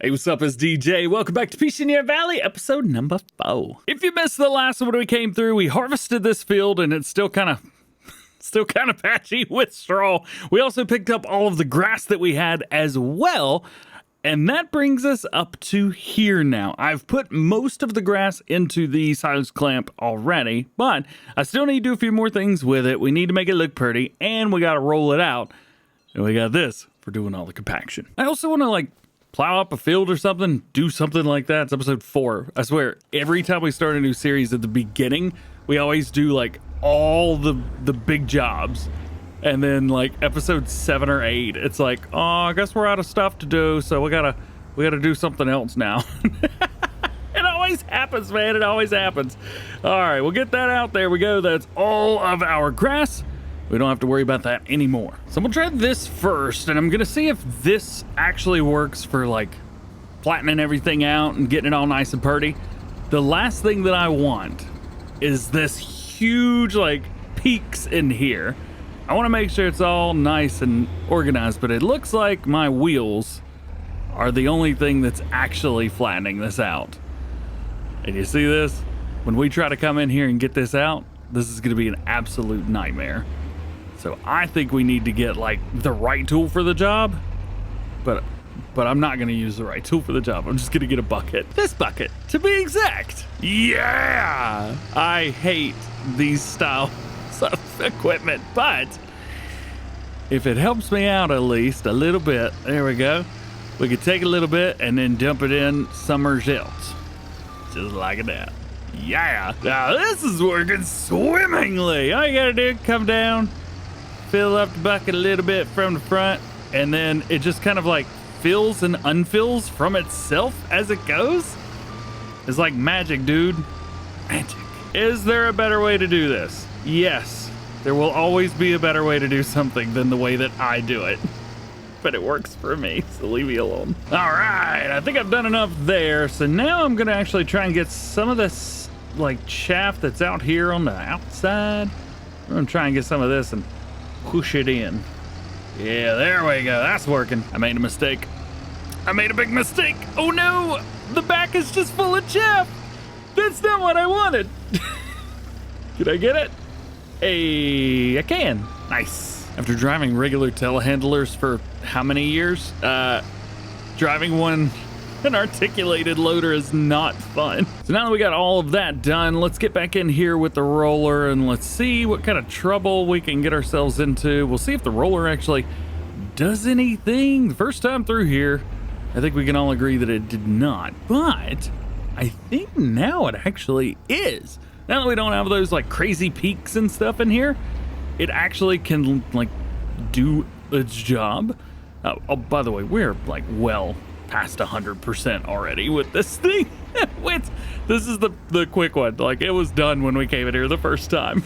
Hey, what's up? It's DJ. Welcome back to Pichonnie Valley, episode number 4. If you missed the last one we came through, we harvested this field and it's still kind of patchy with straw. We also picked up all of the grass that we had as well. And that brings us up to here now. I've put most of the grass into the silage clamp already, but I still need to do a few more things with it. We need to make it look pretty, and we got to roll it out. And we got this for doing all the compaction. I also want to plow up a field or something, do something like that. It's episode 4. I swear, every time we start a new series at the beginning, we always do all the big jobs. And then episode 7 or 8, it's oh, I guess we're out of stuff to do, so we gotta do something else now. It always happens, man. It always happens. All right, we'll get that out. There we go. That's all of our grass. We don't have to worry about that anymore. So I'm gonna try this first, and I'm gonna see if this actually works for flattening everything out and getting it all nice and pretty. The last thing that I want is this huge peaks in here. I want to make sure it's all nice and organized, but it looks like my wheels are the only thing that's actually flattening this out. And you see this? When we try to come in here and get this out, this is gonna be an absolute nightmare. So I think we need to get the right tool for the job, but I'm not gonna use the right tool for the job. I'm just gonna get a bucket. This bucket, to be exact. Yeah! I hate these styles of equipment, but if it helps me out at least a little bit, there we go. We could take a little bit and then dump it in somewhere else. Just like that. Yeah! Now this is working swimmingly. All you gotta do, come down, fill up the bucket a little bit from the front, and then it just kind of fills and unfills from itself as it goes. It's like magic, dude. Magic. Is there a better way to do this? Yes. There will always be a better way to do something than the way that I do it. But it works for me, so leave me alone. All right, I think I've done enough there. So now I'm gonna actually try and get some of this chaff that's out here on the outside. I'm gonna try and get some of this and push it in. Yeah, there we go. That's working. I made a mistake. I made a big mistake. Oh no, the back is just full of chaff. That's not what I wanted. Can I get it? Hey, I can. Nice. After driving regular telehandlers for how many years? Driving an articulated loader is not fun. So now that we got all of that done, let's get back in here with the roller and let's see what kind of trouble we can get ourselves into. We'll see if the roller actually does anything. The first time through here, I think we can all agree that it did not, but I think now it actually is. Now that we don't have those crazy peaks and stuff in here, it actually can do its job. Oh, by the way, we're well past 100% already with this thing. This is the quick one. It was done when we came in here the first time.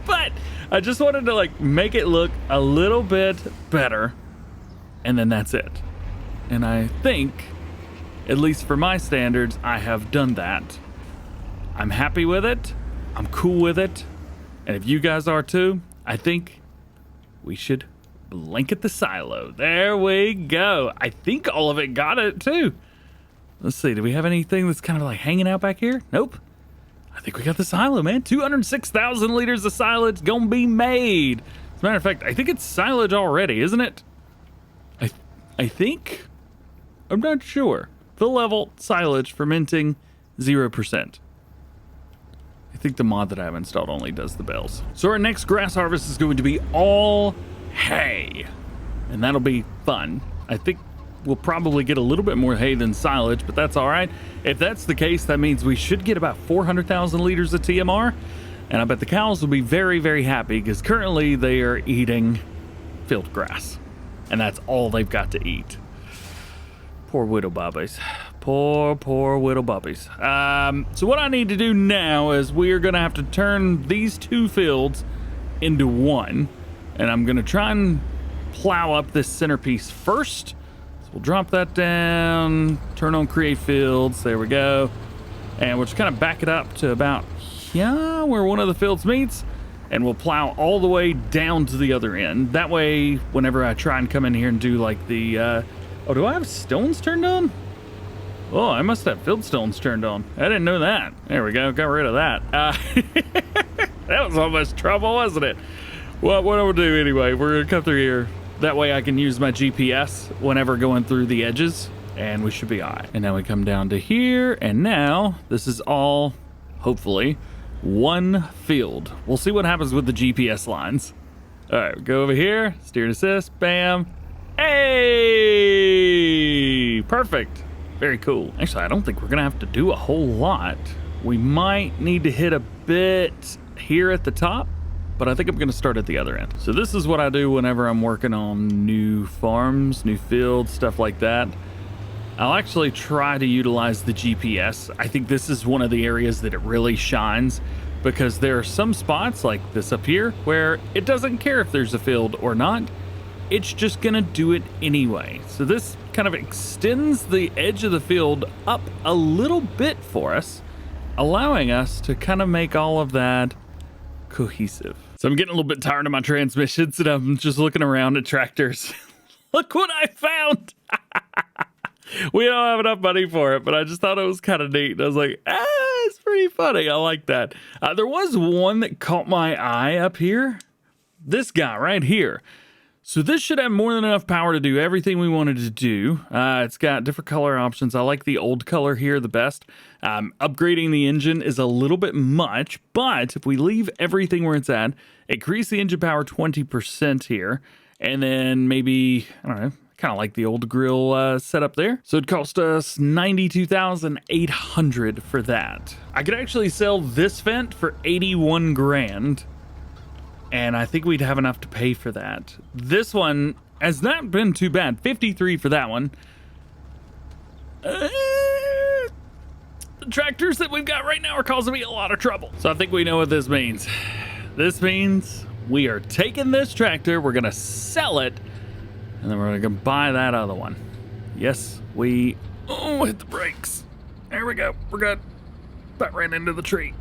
But I just wanted to make it look a little bit better, and then that's it. And I think, at least for my standards, I have done that. I'm happy with it. I'm cool with it. And if you guys are too, I think we should blanket the silo. There we go. I think all of it got it too. Let's see. Do we have anything that's kind of hanging out back here? Nope. I think we got the silo, man. 206,000 liters of silage gonna be made. As a matter of fact, I think it's silage already, isn't it? I think. I'm not sure. Full level silage fermenting 0%. I think the mod that I have installed only does the bells. So our next grass harvest is going to be all hay, and that'll be fun. I think we'll probably get a little bit more hay than silage, but that's all right. If that's the case, that means we should get about 400,000 liters of TMR, and I bet the cows will be very, very happy because currently they are eating field grass, and that's all they've got to eat. Poor widow bobbies. Poor widow bobbies. So what I need to do now is we are going to have to turn these 2 fields into one. And I'm going to try and plow up this centerpiece first. So we'll drop that down, turn on create fields. There we go. And we'll just kind of back it up to about here where one of the fields meets. And we'll plow all the way down to the other end. That way, whenever I try and come in here and do the Oh, do I have stones turned on? Oh, I must have field stones turned on. I didn't know that. There we go. Got rid of that. That was almost trouble, wasn't it? Well, what I'll do anyway, we're going to come through here. That way I can use my GPS whenever going through the edges, and we should be all right. And now we come down to here, and now this is all, hopefully, one field. We'll see what happens with the GPS lines. All right, go over here, steer and assist, bam. Hey, perfect. Very cool. Actually, I don't think we're gonna have to do a whole lot. We might need to hit a bit here at the top, but I think I'm gonna start at the other end. So this is what I do whenever I'm working on new farms, new fields, stuff like that. I'll actually try to utilize the GPS. I think this is one of the areas that it really shines, because there are some spots like this up here where it doesn't care if there's a field or not. It's just gonna do it anyway. So this kind of extends the edge of the field up a little bit for us, allowing us to kind of make all of that cohesive. So I'm getting a little bit tired of my transmissions, and I'm just looking around at tractors. Look what I found. We don't have enough money for it, but I just thought it was kind of neat. I was like, it's pretty funny. I like that. There was one that caught my eye up here. This guy right here. So this should have more than enough power to do everything we wanted to do. It's got different color options. I like the old color here the best. Upgrading the engine is a little bit much, but if we leave everything where it's at, increase the engine power 20% here, and then maybe, I don't know, kind of like the old grill setup there. So it cost us $92,800 for that. I could actually sell this vent for 81 grand. And I think we'd have enough to pay for that. This one has not been too bad. 53 for that one. The tractors that we've got right now are causing me a lot of trouble. So I think we know what this means. This means we are taking this tractor, we're gonna sell it, and then we're gonna buy that other one. Yes, we, oh, hit the brakes. There we go, we're good. That ran into the tree.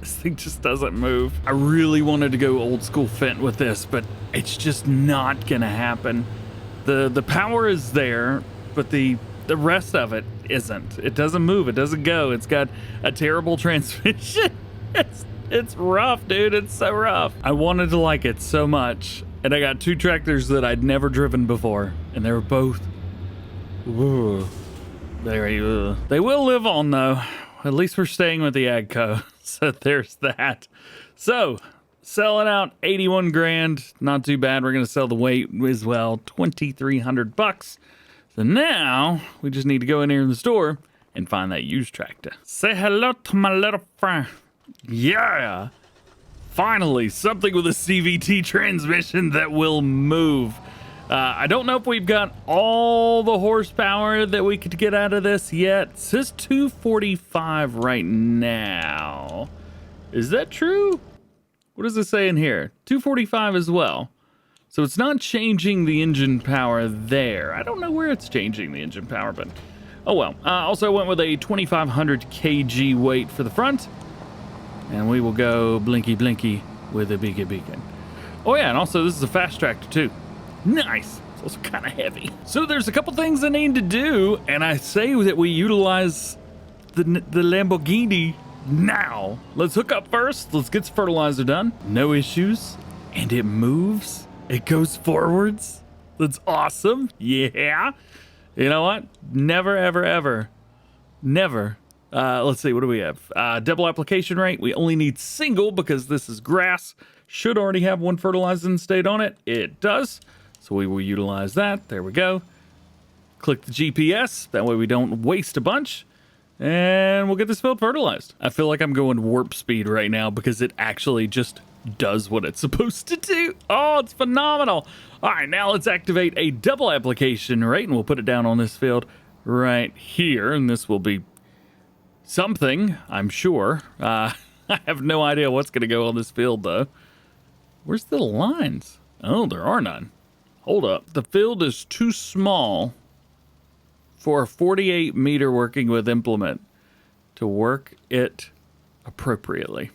This thing just doesn't move. I really wanted to go old school Fendt with this, but it's just not gonna happen. The power is there, but the rest of it isn't. It doesn't move, it doesn't go. It's got a terrible transmission. It's rough, dude, it's so rough. I wanted to like it so much, and I got two tractors that I'd never driven before, and they were both, ooh, they will live on though. At least we're staying with the AGCO. So there's that. So selling out 81 grand, not too bad. We're gonna sell the weight as well, 2,300 bucks. So now we just need to go in here in the store and find that used tractor. Say hello to my little friend. Yeah, finally something with a CVT transmission that will move. I don't know if we've got all the horsepower that we could get out of this yet. It says 245 right now. Is that true? What does it say in here? 245 as well. So it's not changing the engine power there. I don't know where it's changing the engine power, but oh well. Also went with a 2,500 kg weight for the front. And we will go blinky blinky with a beacon beacon. Oh yeah, and also this is a fast tractor too. Nice. It's also kind of heavy. So there's a couple things I need to do, and I say that we utilize the Lamborghini now. Let's hook up first. Let's get some fertilizer done. No issues. And it moves. It goes forwards. That's awesome. Yeah. You know what? Never, ever, ever. Never. Let's see. What do we have? Double application rate. We only need single because this is grass. Should already have one fertilizing state on it. It does. So we will utilize that. There we go. Click the GPS. That way we don't waste a bunch. And we'll get this field fertilized. I feel like I'm going warp speed right now because it actually just does what it's supposed to do. Oh, it's phenomenal. All right, now let's activate a double application rate, and we'll put it down on this field right here. And this will be something, I'm sure. I have no idea what's going to go on this field, though. Where's the lines? Oh, there are none. Hold up. The field is too small for a 48 meter working with implement to work it appropriately.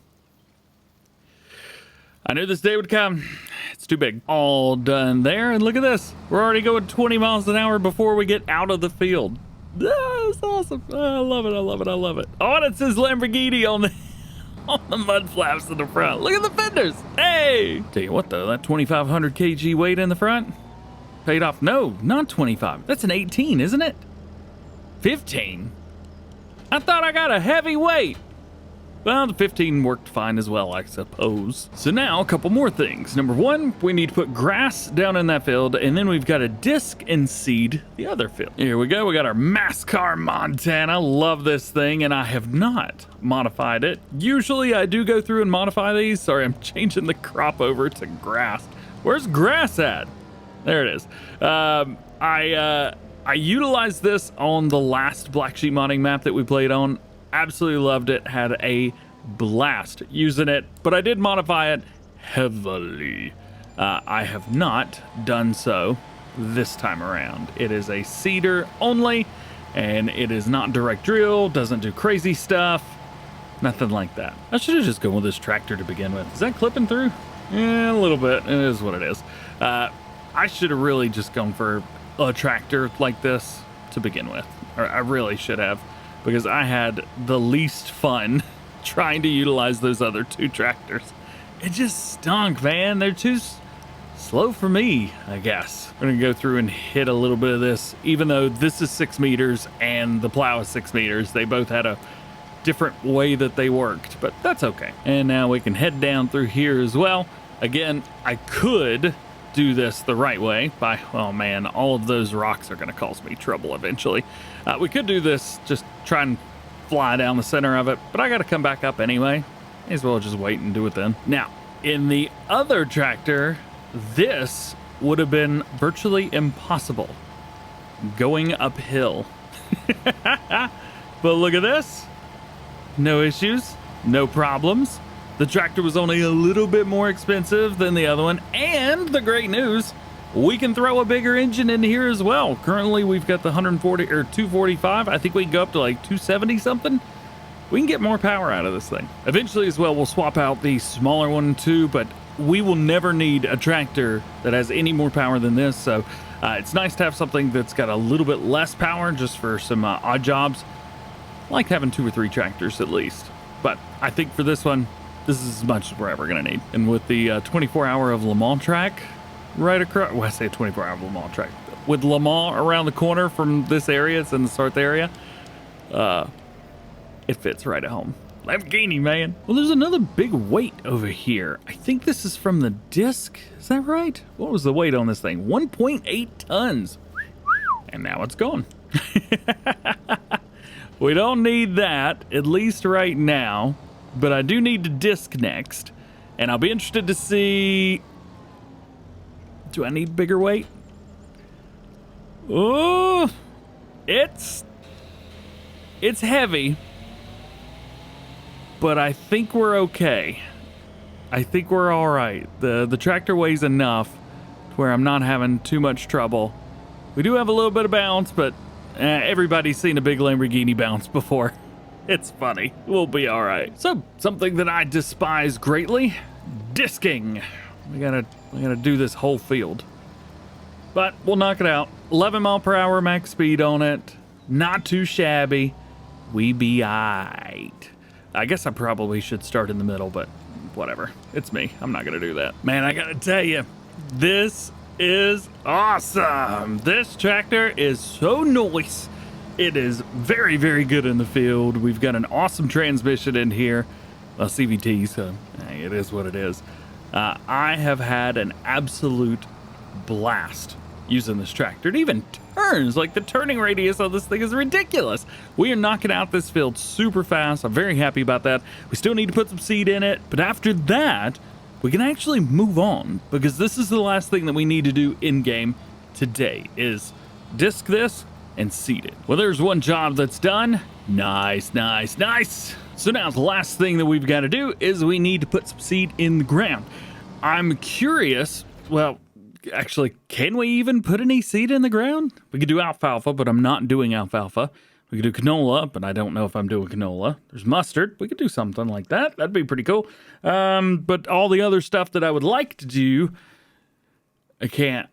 I knew this day would come. It's too big. All done there. And look at this. We're already going 20 miles an hour before we get out of the field. That's awesome. I love it. I love it. I love it. Oh, and it says Lamborghini on the on the mud flaps in the front. Look at the fenders. Hey. Tell you what though, that 2,500 kg weight in the front paid off. No, not 25. That's an 18, isn't it? 15. I thought I got a heavy weight. Well, the 15 worked fine as well, I suppose. So now, a couple more things. Number one, we need to put grass down in that field, and then we've got to disc and seed the other field. Here we go. We got our Mascar Montana. Love this thing, and I have not modified it. Usually, I do go through and modify these. Sorry, I'm changing the crop over to grass. Where's grass at? There it is. I utilized this on the last Blacksheep Modding map that we played on. Absolutely loved it, had a blast using it, but I did modify it heavily. I have not done so this time around. It is a seeder only, and it is not direct drill, doesn't do crazy stuff, nothing like that. I should have just gone with this tractor to begin with. Is that clipping through? Yeah, a little bit. It is what it is. I should have really just gone for a tractor like this to begin with. Or I really should have. Because I had the least fun trying to utilize those other two tractors. It just stunk, man. They're too slow for me, I guess. We're gonna go through and hit a little bit of this. Even though this is 6 meters and the plow is 6 meters, they both had a different way that they worked, but that's okay. And now we can head down through here as well. Again, I could do this the right way by, oh man, all of those rocks are going to cause me trouble eventually. We could do this, just try and fly down the center of it, but I got to come back up anyway. May as well just wait and do it then. Now, in the other tractor, this would have been virtually impossible going uphill. But look at this. No issues, no problems. The tractor was only a little bit more expensive than the other one, and the great news, we can throw a bigger engine in here as well. Currently, we've got the 140 or 245. I think we can go up to like 270 something. We can get more power out of this thing. Eventually as well, we'll swap out the smaller one too, but we will never need a tractor that has any more power than this. So it's nice to have something that's got a little bit less power just for some odd jobs. I like having 2 or 3 tractors at least, but I think for this one, this is as much as we're ever going to need. And with the 24-hour of Le Mans track right across, well, I say 24-hour of Le Mans track, with Le Mans around the corner from this area, it's in the Sarth area, it fits right at home. Lamborghini, man. Well, there's another big weight over here. I think this is from the disc. Is that right? What was the weight on this thing? 1.8 tons. And now it's gone. We don't need that, at least right now. But I do need to disc next, and I'll be interested to see, do I need bigger weight? Oh, it's heavy, but I think we're okay. I think we're all right. The tractor weighs enough to where I'm not having too much trouble. We do have a little bit of bounce, but everybody's seen a big Lamborghini bounce before. It's funny. We'll be all right. So, something that I despise greatly, disking. We gotta do this whole field. But we'll knock it out. 11 mile per hour max speed on it. Not too shabby. We be aight. I guess I probably should start in the middle, but whatever. It's me. I'm not gonna do that. Man, I gotta tell you, this is awesome. This tractor is so nice. It is very, very good in the field. We've got an awesome transmission in here. A CVT, so hey, it is what it is. I have had an absolute blast using this tractor. It even turns, like the turning radius of this thing is ridiculous. We are knocking out this field super fast. I'm very happy about that. We still need to put some seed in it, but after that, we can actually move on because this is the last thing that we need to do in game today is disc this and seed it. Well, there's one job that's done. Nice, nice, nice. So now the last thing that we've got to do is we need to put some seed in the ground. I'm curious, well, actually, can we even put any seed in the ground? We could do alfalfa, but I'm not doing alfalfa. We could do canola, but I don't know if I'm doing canola. There's mustard. We could do something like that. That'd be pretty cool. But all the other stuff that I would like to do, I can't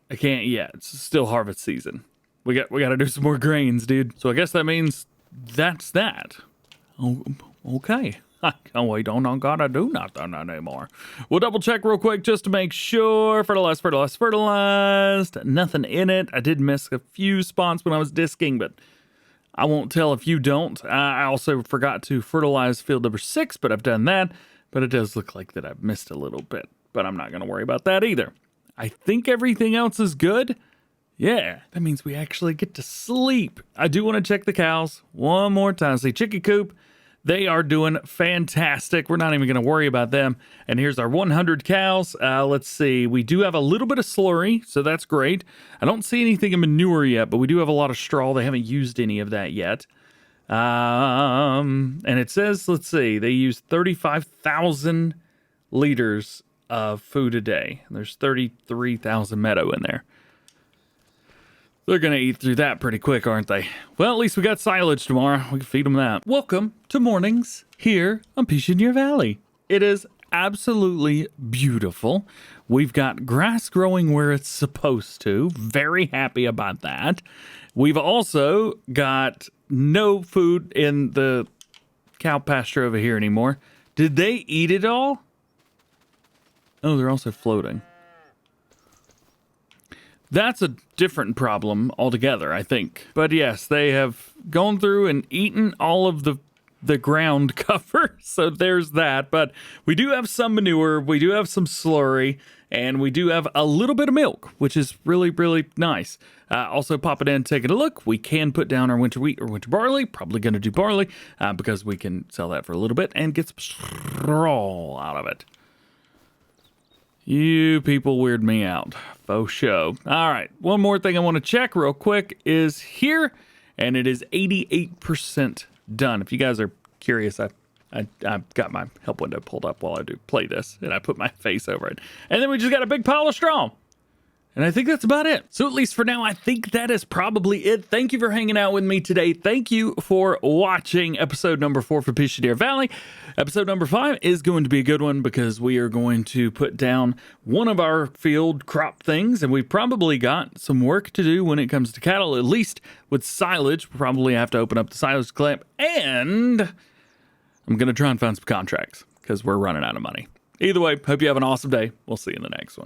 yet. It's still harvest season. We got to do some more grains, dude. So I guess that means that's that. Oh, okay. Oh, we don't gotta do nothing anymore. We'll double check real quick just to make sure. Fertilized. Nothing in it. I did miss a few spots when I was disking, but I won't tell if you don't. I also forgot to fertilize field number 6, but I've done that. But it does look like that I've missed a little bit. But I'm not going to worry about that either. I think everything else is good. Yeah, that means we actually get to sleep. I do want to check the cows one more time. See, chicken coop, they are doing fantastic. We're not even going to worry about them. And here's our 100 cows. Let's see. We do have a little bit of slurry, so that's great. I don't see anything in manure yet, but we do have a lot of straw. They haven't used any of that yet. And it says, let's see, they use 35,000 liters of food a day. There's 33,000 meadow in there. They're going to eat through that pretty quick, aren't they? Well, at least we got silage tomorrow. We can feed them that. Welcome to mornings here on Pichonnie Valley. It is absolutely beautiful. We've got grass growing where it's supposed to. Very happy about that. We've also got no food in the cow pasture over here anymore. Did they eat it all? Oh, they're also floating. That's a different problem altogether, I think. But yes, they have gone through and eaten all of the ground cover. So there's that. But we do have some manure. We do have some slurry. And we do have a little bit of milk, which is really, really nice. Also, pop it in, taking a look. We can put down our winter wheat or winter barley. Probably going to do barley because we can sell that for a little bit and get some straw out of it. You people weird me out. Faux show. All right. One more thing I want to check real quick is here. And it is 88% done. If you guys are curious, I've got my help window pulled up while I do play this. And I put my face over it. And then we just got a big pile of straw. And I think that's about it. So at least for now, I think that is probably it. Thank you for hanging out with me today. Thank you for watching episode number 4 for Pichonnie Valley. Episode number 5 is going to be a good one because we are going to put down one of our field crop things. And we've probably got some work to do when it comes to cattle, at least with silage. We'll probably have to open up the silage clamp. And I'm going to try and find some contracts because we're running out of money. Either way, hope you have an awesome day. We'll see you in the next one.